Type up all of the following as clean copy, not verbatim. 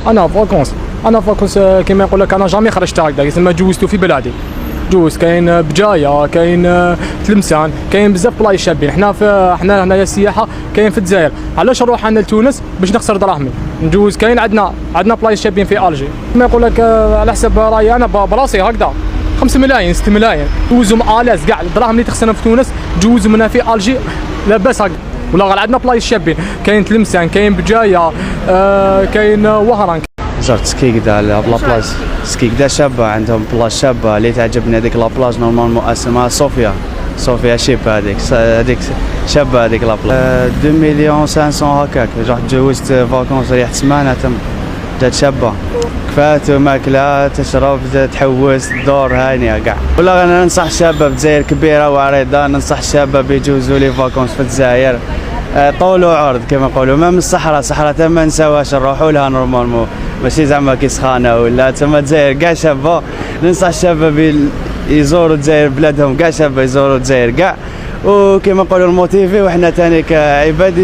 انا فاكونس كيما يقول لك انا جامي خرجت هكذا يسمى جوزتو في بلادي. جوز كاين بجايه، كاين تلمسان، كاين بزاف بلايص شابين. حنا هنايا السياحه كاين في الجزائر، علاش نروح انا لتونس باش نخسر دراهمي؟ نجوز كاين عندنا بلايص شابين في الجي. كيما يقول لك على حسب رايي انا براسي هكذا 5 ملايين 6 ملايين جوزهم الاز كاع الدراهم اللي تخسرهم في تونس جوزهم هنا في الجي لاباس هكذا. ولا غير عندنا بلايص شابين، كاين تلمسان، كاين بجايه، كاين وهران. زرت سكيكدا لابلاص، سكيكدا شابه، عندهم بلاص شابه اللي تعجبني. هذيك لابلاص نورمالمون اسمها صوفيا شيب، هذيك شابه هذيك لابلاص. 2 مليون 500 هكاك. رحت تجوزت فاكونس ريحت سمانه تم، جات شابه كفات ماكله تشرب تحوس الدور هانيه كاع. ولا انا ننصح الشباب الجزائر كبيره وعريضه، ننصح الشباب يجوزوا لي فاكونس في الجزائر طول وعرض كما يقولوا. ما من الصحراء تما ما نساوهاش نروحوا لها نورمالمون، ماشي زعما كي سخانه ولا تما الجزائر كاع شابه. ننصح الشباب يزوروا الجزائر بلادهم كاع شابه، يزوروا الجزائر كاع وكما نقولوا الموتيفي، وحنا ثاني كعباد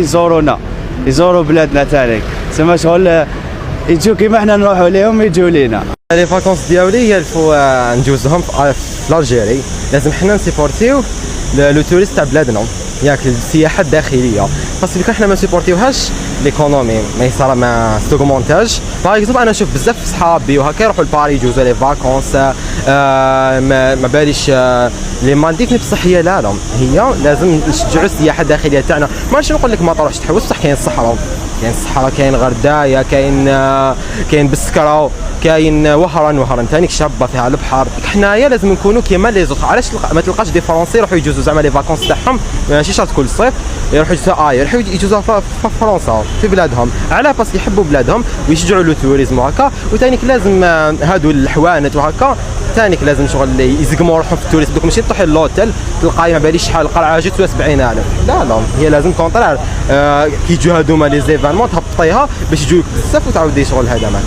يزوروا بلادنا ثاني تما شغل يجوا كيما حنا نروحوا ليهم يجوا لينا. لي فاكونس ديالي الفو نجوزهم في الجيري. لازم حنا نسيبورتيو لو توريست تاع بلادنا، ياك السياحه الداخليه، باسكو كون حنا ما سيبورتيوهاش ليكونومي ما يصرا ما ستوغمونتاج. باغ اكزومبل انا نشوف بزاف صحابي وهكا يروحوا لباري يجوزوا لي فاكونس، ما باليش لي مالديف. بصح هي لا هي لازم نشجعوا السياحه الداخليه تاعنا. ماشي نقول لك ما تروحش تحوس، بصح كاين الصحراء، كاين غردايه، كاين بسكره، كاين وهران ثاني شابه فيها البحر. حنايا لازم نكونوا كيما لي زوط. علاش ما تلقاش دي فرونسي يروحوا يجوزوا زعما لي فاكونس تاعهم ماشي شرط كل صيف يروحوا يروحوا يجوزوا في فرنسا في بلادهم. علاه باسكو يحبوا بلادهم ويشجعوا لو توريزم وهكا. وثاني لازم هادو الحوانت وهكا ثاني لازم شغل يزقموا روحهم في التوريست. دوك ماشي تروحي لوتيل تلقاي ما باليش شحال القرعه جات 70,000. لا هي لازم كونطرير كي يجوا هادوما لي زيفانمون تهبطيها باش يجوك بزاف وتعاودي شغل هذا.